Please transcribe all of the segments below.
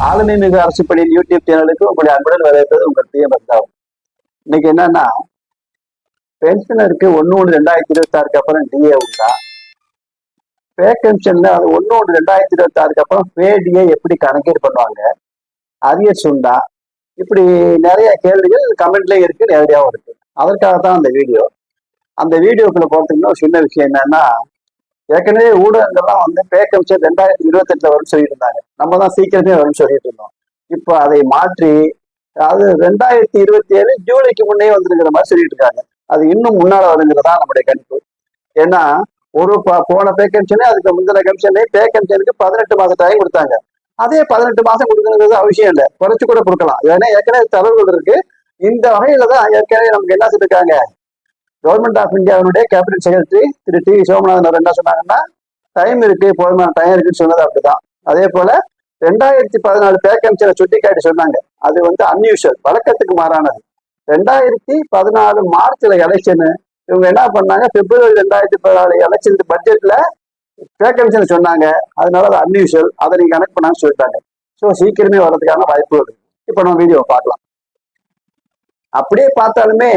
ஆளுமை மிகு அரசு பணியின் யூடியூப் சேனலுக்கு உங்களுடைய அன்புடன் வரவேற்பது உங்கள் பிஎம் தான். இன்னைக்கு என்னன்னா, பென்ஷனருக்கு 1/1/2026 அப்புறம் டிஏ உண்டா, பே பென்ஷன்ல அது 1/1/2026 அப்புறம் பே டிஏ எப்படி கணக்கீடு பண்ணுவாங்க, அரியர்ஸ் உண்டா, இப்படி நிறைய கேள்விகள் கமெண்ட்ல இருக்கு, நேரடியாகவும் இருக்கு. அதற்காக தான் அந்த வீடியோ. அந்த வீடியோக்குள்ள போறதுக்கு ஒரு சின்ன விஷயம் என்னன்னா, ஏற்கனவே ஊடகங்கள்லாம் பே கமிஷன் 2028 வரும்னு சொல்லிட்டு இருந்தாங்க. நம்ம தான் சீக்கிரமே வரும்னு சொல்லிட்டு இருந்தோம். இப்போ அதை மாற்றி அது 2027 ஜூலைக்கு முன்னே வந்துருங்கிற மாதிரி சொல்லிட்டு இருக்காங்க. அது இன்னும் முன்னால வருங்கிறதா நம்முடைய கணிப்பு. ஏன்னா போன பே கமிஷனே அதுக்கு முந்தின கமிஷனே பே கமிஷனுக்கு 18 மாசம் டைம் கொடுத்தாங்க. அதே 18 மாசம் கொடுக்கணுங்கிறது அவசியம் இல்லை, குறைச்சு கூட கொடுக்கலாம். ஏன்னா ஏற்கனவே தகவல்கள் இருக்கு. இந்த வகையில தான் ஏற்கனவே நமக்கு என்ன சொல்லிருக்காங்க, கவர்மெண்ட் ஆஃப் இந்தியாவுடைய கேபினட் செக்ரட்டரி திரு டி சோமநாதன் அவர் என்ன சொன்னாங்கன்னா, டைம் இருக்கு, போதுமான டைம் இருக்குன்னு சொன்னது அப்படிதான். அதே போல 2014 பே கமிஷனை சுட்டி காட்டி சொன்னாங்க. அது அன்யூஷுவல், வழக்கத்துக்கு மாறானது. 2014 மார்ச்ல எலெக்ஷனு, இவங்க என்ன பண்ணாங்க, பிப்ரவரி 2014 எலெக்ஷன் பட்ஜெட்ல பே கமிஷனை சொன்னாங்க. அதனால அது அன்யூஷுவல், அதை நீங்க கனெக்ட் பண்ணான்னு சொல்லிட்டாங்க. ஸோ சீக்கிரமே வர்றதுக்கான வாய்ப்பு இருக்கு. இப்போ நம்ம வீடியோ பார்க்கலாம். அப்படியே பார்த்தாலுமே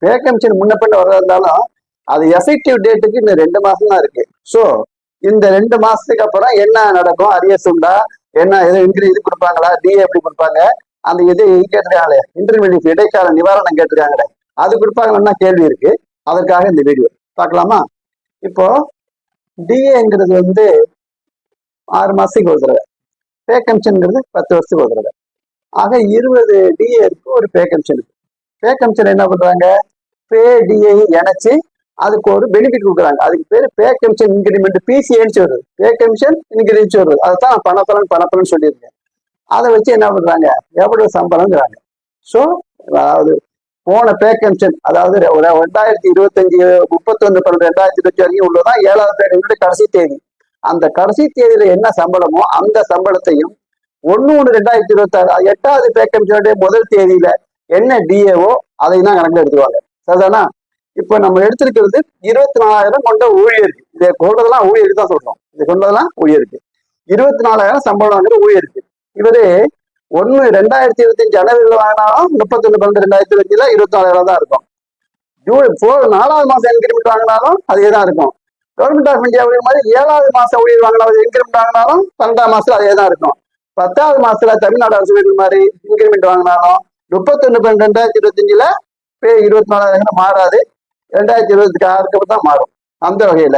பே கமிஷன் முன்ன பின்ன வர்றதா இருந்தாலும் அது எஃபெக்டிவ் டேட்டுக்கு இன்னும் 2 மாசம் தான் இருக்கு. ஸோ இந்த 2 மாசத்துக்கு அப்புறம் என்ன நடக்கும், அரியர்ஸ் உண்டா, என்ன எதுவும் இது கொடுப்பாங்களா, டிஏ எப்படி கொடுப்பாங்க, அந்த இது கேட்டிருக்காங்களே இன்டர்மீடியட் இடைக்கால நிவாரணம் கேட்டிருக்காங்களே, அது கொடுப்பாங்கன்னா கேள்வி இருக்கு. அதற்காக இந்த வீடியோ பார்க்கலாமா. இப்போ டிஏங்கிறது 6 மாசத்துக்கு ஒரு தடவை, பே கமிஷன்ங்கிறது 10 வருஷத்துக்கு ஒரு தடவை. ஆக 20 டிஏ இருக்கு ஒரு பே கமிஷன் இருக்கு. பே கமிஷன் என்ன பண்றாங்க, பே டிஏ இணைச்சு அதுக்கு ஒரு பெனிஃபிட் கொடுக்குறாங்க. அதுக்கு பேர் பே கமிஷன் இன்கிரிமெண்ட், பிசிஏன்னு சொல்றது. பே கமிஷன் இன்கிரிமெண்ட் சொல்றது. அதைத்தான் பணப்பலன் சொல்லியிருக்கேன். அதை வச்சு என்ன பண்றாங்க, எவ்வளவு சம்பளம்ங்கிறாங்க. ஸோ அதாவது போன பே கமிஷன், அதாவது 2025 31/12/2020 வரைக்கும் உள்ளதான் 7வது பே கமிஷன் கடைசி தேதி. அந்த கடைசி தேதியில என்ன சம்பளமோ அந்த சம்பளத்தையும் 1/1/2026 8வது பே கமிஷனுடைய முதல் தேதியில என்ன டிஏவோ அதையும் தான் கணக்கில் எடுத்துக்குவாங்க. சரிதானா. இப்போ நம்ம எடுத்திருக்கிறது 24,000 கொண்ட ஊழியருக்கு. இதை கொண்டதெல்லாம் ஊழியருக்கு தான் சொல்றோம். இதை கொண்டதெல்லாம் ஊழியருக்கு 24,000 சம்பளம் வாங்குற ஊழியருக்கு. இவரு 2025 ஜனவரியில் வாங்கினாலும் 31/12/2025 24,000 தான் இருக்கும். 4வது மாசம் இன்கிரிமெண்ட் வாங்கினாலும் அதே தான் இருக்கும். கவர்மெண்ட் ஆஃப் இந்தியா மாதிரி 7வது மாசம் ஊழியர் வாங்கினாலும் இன்கிரிமெண்ட் வாங்கினாலும் 12ஆம் மாசத்துல அதே தான் இருக்கும். 10வது மாசத்துல தமிழ்நாடு அரசு மாதிரி இன்கிரிமெண்ட் வாங்கினாலும் 31/12/2025 பே 24,000 மாறாது. 2026 தான் மாறும். அந்த வகையில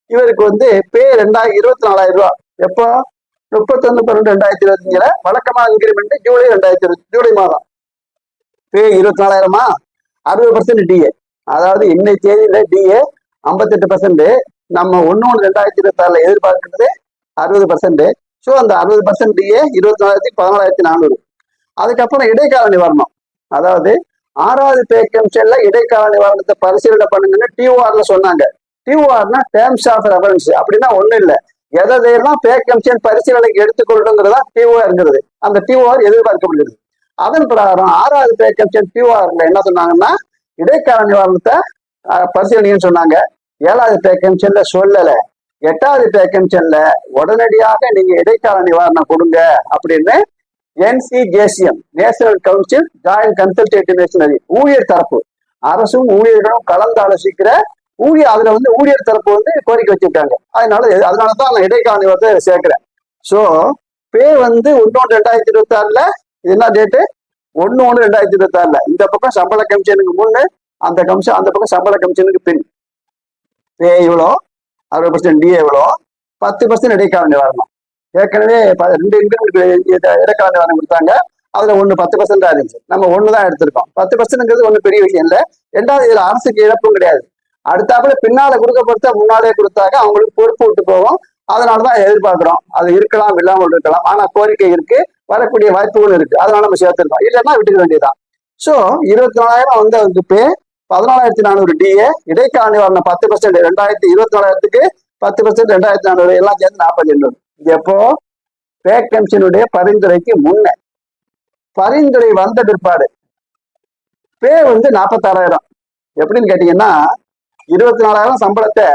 இவருக்கு பே 24,000 ரூபாய். எப்போ 31/12/2025 வழக்கமான இன்கிரிமெண்ட் ஜூலை மாதம். பே 24,000மா, 60% டிஏ. அதாவது இன்னைக்கு தேதியில டிஏ 58%. நம்ம 1/1/2026 எதிர்பார்க்கிறது 60%. ஸோ அந்த 60% டிஏ 24,000 14,400. அதுக்கப்புறம் இடைக்கால நிவாரணம், அதாவது 6வது பே கமிஷன்ல இடைக்கால நிவாரணத்தை பரிசீலனை பண்ணுங்கன்னு டிஓஆர்ல சொன்னாங்க. டிஓஆர்னா டேர்ம்ஸ் ஆஃப் ரெஃபரன்ஸ். அப்படின்னா ஒண்ணும் இல்லை, எதையெல்லாம் பே கமிஷன் பரிசீலனைக்கு எடுத்துக்கொள்ளுங்கிறதா டிஓஆர்ங்கிறது. அந்த டிஓஆர் எதிர்பார்க்கப்படுகிறது. அதன் பிரகாரம் 6வது பே கமிஷன் டிஓஆர்ல என்ன சொன்னாங்கன்னா, இடைக்கால நிவாரணத்தை பரிசீலனைன்னு சொன்னாங்க. 7வது பே கமிஷன்ல சொல்லல. 8வது பே கமிஷன்ல உடனடியாக நீங்க இடைக்கால நிவாரணம் கொடுங்க அப்படின்னு NCJCM, national council joint consultative missionary, ஊழியர் தரப்பு, அரசும் ஊழியர்களும் கலந்து ஆலோசிக்கிற அதுல ஊழியர் தரப்பு கோரிக்கை வச்சிருக்காங்க. அதனாலதான் நான் இடைக்கால நிவாரணத்தை சேர்க்கிறேன். ஸோ பே 1/1/2026 இது என்ன டேட்டு, 1/1/2026. இந்த பக்கம் சம்பள கமிஷனுக்கு முன்னு, அந்த பக்கம் சம்பள கமிஷனுக்கு பின். பே இவ்வளோ, 60% டிஏ எவ்வளோ, 10% இடைக்கால நிவாரணம். ஏற்கனவே 2 இடைக்கால நிவாரணம் கொடுத்தாங்க. அதுல 10% இருந்துச்சு. நம்ம 1 தான் எடுத்திருக்கோம். 10%ங்கிறது ஒன்றும் பெரிய விஷயம் இல்லை. 2வது இதுல அரசுக்கு இழப்பும் கிடையாது. அடுத்தாப்புல பின்னால கொடுக்கப்படுத்த முன்னாலே கொடுத்தாக்க அவங்களுக்கு பொறுப்பு விட்டு போகும். அதனாலதான் எதிர்பார்க்கிறோம். அது இருக்கலாம், இல்லாமல் இருக்கலாம். ஆனா கோரிக்கை இருக்கு, வரக்கூடிய வாய்ப்புகள் இருக்கு. அதனால நம்ம சேர்த்திருக்கோம். இல்லைன்னா விட்டுக்க வேண்டியதான். ஸோ 24,000 பே, 14,400 டிஏ, இடைக்கால நிவாரணம் 10%. 2024க்கு 10%, 2,400 எல்லாம் சேர்ந்து 48. எப்போ பே கமிஷனுடைய பரிந்துரைக்கு முன்ன. பரிந்துரை வந்த பிற்பாடு பே 46,000. எப்படின்னு கேட்டீங்கன்னா, 24,000 சம்பளத்தை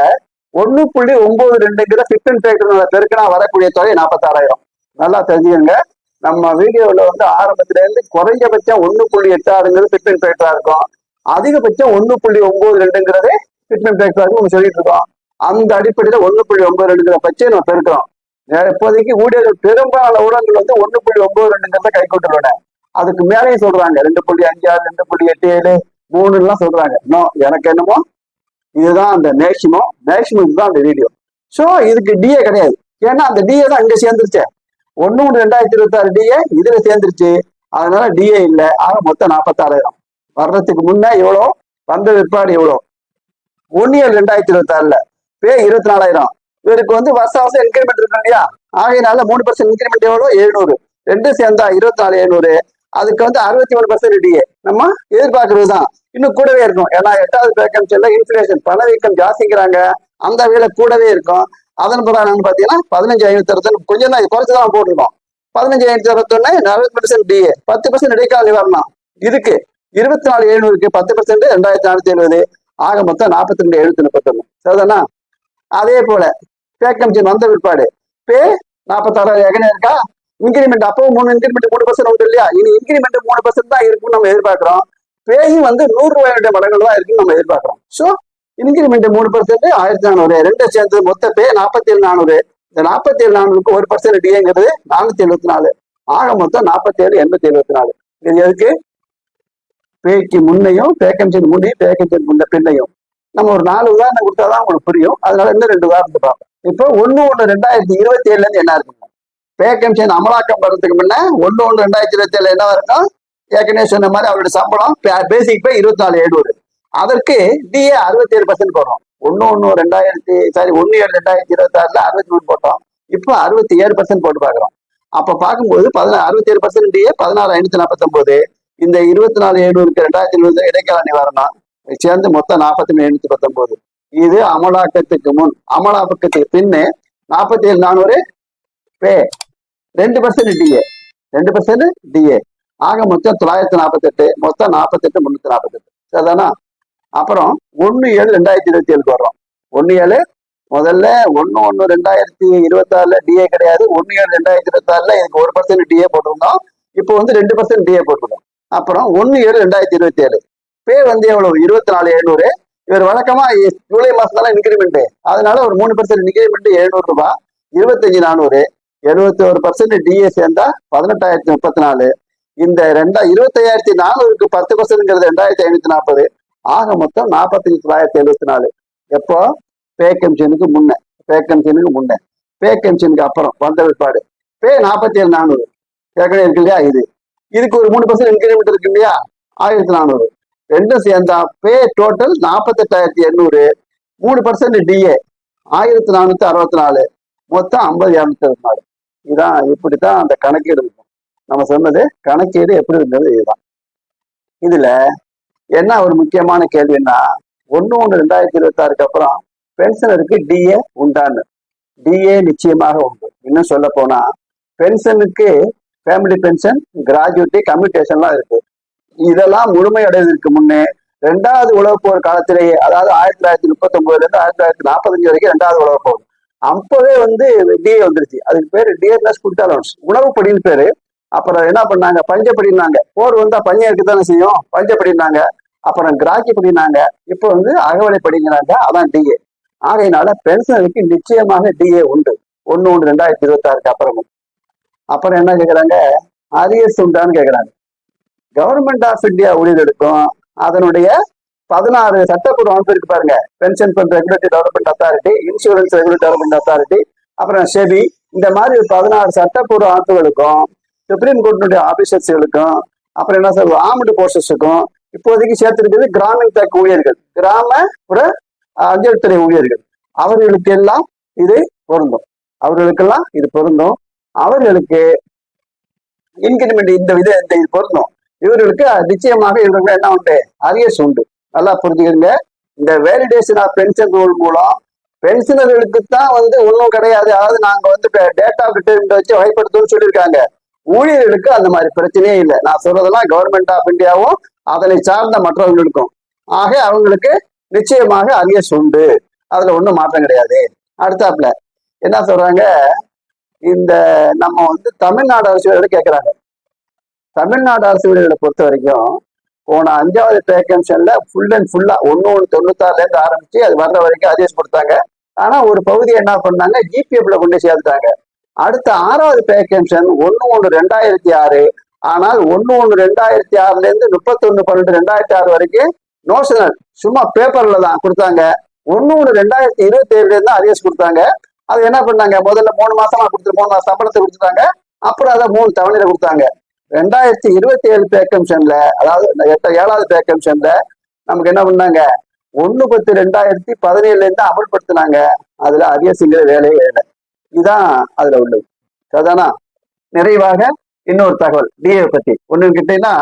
1.92 ஃபிட் அண்ட் ஃபேக்டர் பெருக்கினா வரக்கூடிய தொகை 46,000. நல்லா தெரிஞ்சுக்கங்க. நம்ம வீடியோவில் வந்து ஆரம்பத்துல இருந்து குறைஞ்சபட்சம் 1.86 ஃபிட்மெண்ட் ஃபேக்டரா இருக்கும், அதிகபட்சம் 1.92 ஃபிட்மெண்ட் ஃபேக்டரா இருக்கும் நம்ம சொல்லிட்டு இருக்கோம். அந்த அடிப்படையில 1.92 பட்சம் நம்ம பெருக்கிறோம். இப்போதைக்கு ஊழியர்கள் பெரும்பாலான ஊடகங்கள் வந்து 1.92 கை கொண்டுள்ளன. அதுக்கு மேலேயும் சொல்றாங்க 2.56, 2.87, 3 சொல்றாங்க. இன்னும் எனக்கு என்னமோ இதுதான் அந்த மேக்சிமம் தான் அந்த வீடியோ. ஸோ இதுக்கு டிஏ கிடையாது. ஏன்னா அந்த டிஏ தான் இங்க சேர்ந்துருச்சு. 1/1/2026 டிஏ இதுல சேர்ந்துருச்சு. அதனால டிஏ இல்லை. ஆக மொத்தம் 46,000. வர்றதுக்கு முன்னே எவ்வளோ, வந்த விற்பாடு எவ்வளோ? 1/7/2026 பே 24,000. இவருக்கு வந்து வருஷம் இன்கிரிமெண்ட் இருக்கு இல்லையா? ஆகையினால 3% இன்கிரிமெண்ட் எவ்வளோ? 700. ரெண்டும் சேர்ந்தா 24,700. அதுக்கு வந்து 63% டிஏ நம்ம எதிர்பார்க்கறது தான். இன்னும் கூடவே இருக்கும். ஏன்னா 8வது வேகன்சில இன்ஃபிளேஷன் பணவீக்கம் ஜாஸ்திங்கிறாங்க. அந்த வேலை கூடவே இருக்கும். அதன் பிறகு பாத்தீங்கன்னா 15,561 கொஞ்சம் தான் குறைச்சுதான் போட்டிருக்கோம். 15,561 40% டிஏ, 10% இடைக்கால நிவாரணம் இதுக்கு 24,700க்கு 10% 2,470. ஆக மொத்தம் 42,731. சரிதானா? அதே போல வேகன்சி வந்த விற்பாடு பே 46,000 ஏற்கனவே இருக்கா? இன்கிரிமெண்ட் அப்போ 3 இன்கிரிமெண்ட் 3% உண்டு இல்லையா? இனி இன்கிரிமெண்ட் 3% தான் இருக்குன்னு நம்ம எதிர்பார்க்கிறோம். பேயும் வந்து 100 ரூபாயுடைய மடங்கள் தான் இருக்குன்னு நம்ம எதிர்பார்க்கிறோம். ஸோ இன்கிரிமெண்ட் 3% 1,400, ரெண்டு சேர்ந்து மொத்த பே 47,400. இந்த 47,400க்கு 1% டிஏங்கிறது 474. ஆக மொத்தம் 47,874. இது எதுக்கு? பேக்கு முன்னையும் வேகன்சி முன்னையும் வேகன்சி முன்ன பின்னையும் நம்ம ஒரு 4 உதாரணம் கொடுத்தாதான் உங்களுக்கு புரியும். அதனால இன்னும் 2 உதாரணத்தை பார்ப்போம். இப்போ 1/1/2027 இருந்து என்ன இருக்குங்க? வேகன்சி அமலாக்கம் வர்றதுக்கு முன்ன 1/1/2027 என்ன இருக்கும்? ஏற்கனவே சொன்ன மாதிரி அவருடைய சம்பளம் பேசிக் பே 24,700. அதற்கு டிஏ 67% போடுறோம். 1/7/2026 63 போட்டோம். இப்போ 67% போட்டு பார்க்குறோம். அப்ப பார்க்கும்போது 67% டிஏ 16,549. இந்த 24,700க்கு 2,700 இடைக்கால நிவாரணம் சேர்ந்து மொத்தம் 43,819. இது அமலாக்கத்துக்கு முன். அமலாக்கத்துக்கு பின்னே 47,400 பே, 2% டிஏ, 2% டிஏ. ஆக மொத்தம் 948, மொத்தம் 48,348. சரிதானா? அப்புறம் 1/7/2027 வர்றோம். 1/7 முதல்ல 1/1/2026 டிஏ கிடையாது. 1/7/2026 இதுக்கு 1% டிஏ போட்டிருந்தோம். இப்போ வந்து 2% டிஏ போட்டிருந்தோம். அப்புறம் 1/7/2027 பே வந்து எவ்வளவு? 24,700. இவர் வழக்கமா ஜூலை மாசம் தானே இன்கிரிமெண்ட், அதனால ஒரு 3% இன்கிரிமெண்ட் 700 ரூபாய், 25,400. 71% டிஏ சேர்ந்தா 18,034. இந்த 25,400க்கு 10%ங்கிறது 2,540. ஆக மொத்தம் 45,974. எப்போ? வேகன்சினுக்கு முன்ன, வேகன்சினுக்கு அப்புறம் வந்த விற்பாடு பே 47,400 ஏற்கனவே இருக்கு இல்லையா? இதுக்கு ஒரு 3% இன்கிரிமெண்ட் இருக்கு இல்லையா? 1,400. ரெண்டும் சேர்ந்தா பே டோட்டல் 48,800. 3% டிஏ 1,464. மொத்தம் 50,224. இதான் இப்படித்தான் அந்த கணக்கீடு இருக்கும். நம்ம சொன்னது கணக்கீடு எப்படி இருந்தது இதுதான். இதுல என்ன ஒரு முக்கியமான கேள்வின்னா, 1/1/2026 அப்புறம் பென்ஷனருக்கு டிஏ உண்டான்னு. டிஏ நிச்சயமாக உண்டு. இன்னும் சொல்ல போனா பென்ஷனுக்கு ஃபேமிலி பென்ஷன், கிராஜுவிட்டி, கம்யூட்டேஷன்லாம் இருக்கு. இதெல்லாம் முழுமை அடைவதற்கு முன்னே 2வது உலகப் போர் காலத்திலேயே, அதாவது 1939 இருந்து 1945 வரைக்கும் 2வது உலகப் போர், அப்பவே வந்து டிஏ வந்துருச்சு. அதுக்கு பேரு டியர்னஸ் ஃபுட் அலவன்ஸ், உணவுப்படின்னு பேரு. அப்புறம் என்ன பண்ணாங்க? பஞ்சப்படினாங்க. போர் வந்தா பஞ்சம் இருக்குதானே செய்யும், பஞ்சப்படினாங்க. அப்புறம் கிராக்கி படினாங்க. இப்போ வந்து அகவலை படிங்கிறாங்க. அதான் டிஏ. ஆகையினால பென்ஷனுக்கு நிச்சயமாக டிஏ உண்டு 1/1/2026 அப்புறமும். அப்புறம் என்ன கேட்குறாங்க? அரியர்ஸ் உண்டான்னு கேட்குறாங்க. கவர்மெண்ட் ஆஃப் இந்தியா ஊழியர்களுக்கும் அதனுடைய 16 சட்டப்பூர்வ அமைப்பு இருக்கு பாருங்க. Pension fund regulatory development authority, insurance regulatory development authority, அப்புறம் செபி, இந்த மாதிரி 16 சட்டப்பூர்வ அமைப்புகளுக்கும், சுப்ரீம் கோர்ட்டினுடைய ஆபீசர்ஸ்களுக்கும், அப்புறம் என்ன சொல்றது, ஆர்ம்டு போர்சஸுக்கும் இப்போதைக்கு சேர்த்திருக்கிறது கிராமின் தக்க ஊழியர்கள், கிராமப்புற அஞ்சல் துறை ஊழியர்கள். அவர்களுக்கு எல்லாம் இது பொருந்தும். அவர்களுக்கு இன்கிரிமெண்ட் இந்த இது பொருந்தும். இவர்களுக்கு நிச்சயமாக இவர்களுக்கு என்ன உண்டு? அரியர்ஸ் உண்டு. நல்லா புரிஞ்சுக்கங்க. இந்த வேலிடேஷன் ஆஃப் பென்ஷன் ரூல் மூலம் பென்ஷனர்களுக்கு தான் வந்து ஒன்றும் கிடையாது. அதாவது நாங்க வந்து டேட் ஆஃப் ரிட்டைர்மெண்ட் வச்சு வகைப்படுத்தணும்னு சொல்லியிருக்காங்க. ஊழியர்களுக்கு அந்த மாதிரி பிரச்சனையே இல்லை. நான் சொல்றதெல்லாம் கவர்மெண்ட் ஆஃப் இந்தியாவும் அதனை சார்ந்த மற்றவர்களுக்கும். ஆக அவங்களுக்கு நிச்சயமாக அரியர்ஸ் உண்டு. அதுல ஒன்றும் மாற்றம் கிடையாது. அடுத்தாப்புல என்ன சொல்றாங்க? இந்த நம்ம தமிழ்நாடு அரசு ஊழியர்களை கேட்கறாங்க. தமிழ்நாடு அரசு ஊழியர்களை பொறுத்த வரைக்கும் போன 5வது பே கமிஷன்ல ஃபுல் அண்ட் ஃபுல்லா 1/1/96 இருந்து ஆரம்பிச்சு அது வர்ற வரைக்கும் ஆர்டிஎஸ் கொடுத்தாங்க. ஆனா ஒரு பகுதியை என்ன பண்ணாங்க, ஜிபிஎஃப்ல கொண்டு சேர்த்துட்டாங்க. அடுத்த 6வது பே கமிஷன் 1/1/2006. ஆனால் 1/1/2006 இருந்து 31/12/2006 வரைக்கும் நோஷனல் சும்மா பேப்பர்ல தான் கொடுத்தாங்க. 1/1/2027 இருந்து ஆர்டிஎஸ் கொடுத்தாங்க. அது என்ன பண்ணாங்க, முதல்ல 3 மாசமா கொடுத்து 3 மாசம் சம்பளத்தை கொடுத்துட்டாங்க. அப்புறம் அதை 3 தவணையில கொடுத்தாங்க. 2027 பே கமிஷன்ல, அதாவது 7வது பே கமிஷன்ல நமக்கு என்ன பண்ணாங்க, 1/10/2017 இருந்து அமல்படுத்தினாங்க. அதுல அரியர்ஸுங்கிற வேலையே இல்லை. இதுதான் அதுல உள்ளது. சரிதானா? நிறைவாக இன்னொரு தகவல் டிஏ பத்தி ஒண்ணு கிட்டீங்கன்னா,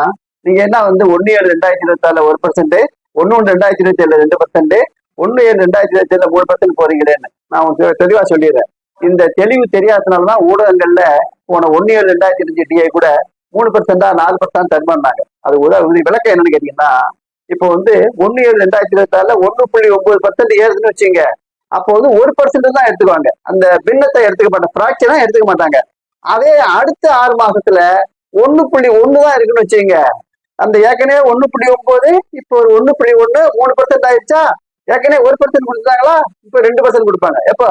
நீங்க என்ன 1/7/2024 1%, 1/1/2027 2%, 1/7/2027 3% போறீங்களேன்னு நான் தெளிவா சொல்லிடுறேன். இந்த தெளிவு தெரியாதனாலதான் ஊடகங்கள்ல போன 1/7/2025 டிஏ கூட 3% 4% தன் பண்ணாங்க. அது விளக்கம் என்னன்னு கேட்டீங்கன்னா, இப்போ 1/7/2026 1.9% ஏறுதுன்னு வச்சுங்க. அப்போ 1% தான் எடுத்துக்குவாங்க. அந்த பின்னத்தை எடுத்துக்க மாட்டாங்க, பிராக்சனா எடுத்துக்க மாட்டாங்க. அதே அடுத்த 6 மாசத்துல 1.1 தான் இருக்குன்னு வச்சுங்க. அந்த ஏற்கனவே 1.9 இப்போ ஒரு 1.1 3% ஆயிடுச்சா, ஏற்கனவே 1% கொடுத்தாங்களா, இப்போ 2% கொடுப்பாங்க. எப்போ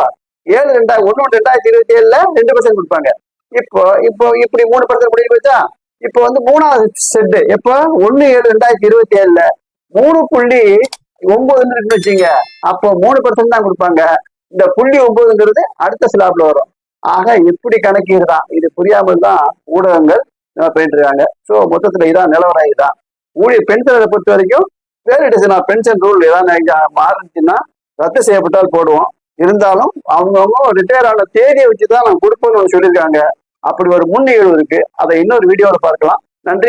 1/1/2027 2% கொடுப்பாங்க. இப்போ இப்போ இப்படி 3% முடிவு வச்சா, இப்போ 3வது செட்டு எப்போ 1/7/2027 3.9 இருக்குன்னு வச்சுங்க. அப்போ 3% தான் கொடுப்பாங்க. இந்த 0.9ங்கிறது அடுத்த ஸ்லாப்ல வரும். ஆக இப்படி கணக்கீடுதான். இது புரியாமல் தான் ஊடகங்கள் போயிட்டு இருக்காங்க. ஸோ மொத்தத்துல இதான் நிலவரம். இதுதான் ஊழியர் பென்ஷனை பொறுத்த வரைக்கும் வேலிடேஷன் ஆஃப் பென்ஷன் ரூல் ஏதாவது மாறுச்சுன்னா ரத்து செய்யப்பட்டால் போடுவோம். இருந்தாலும் அவங்கவுங்க ரிட்டையர் ஆன தேதியை வச்சுதான் நான் கொடுப்போம்னு சொல்லியிருக்காங்க. அப்படி ஒரு முன்னிகழ்வு இருக்கு. அதை இன்னொரு வீடியோவில் பார்க்கலாம். நன்றி.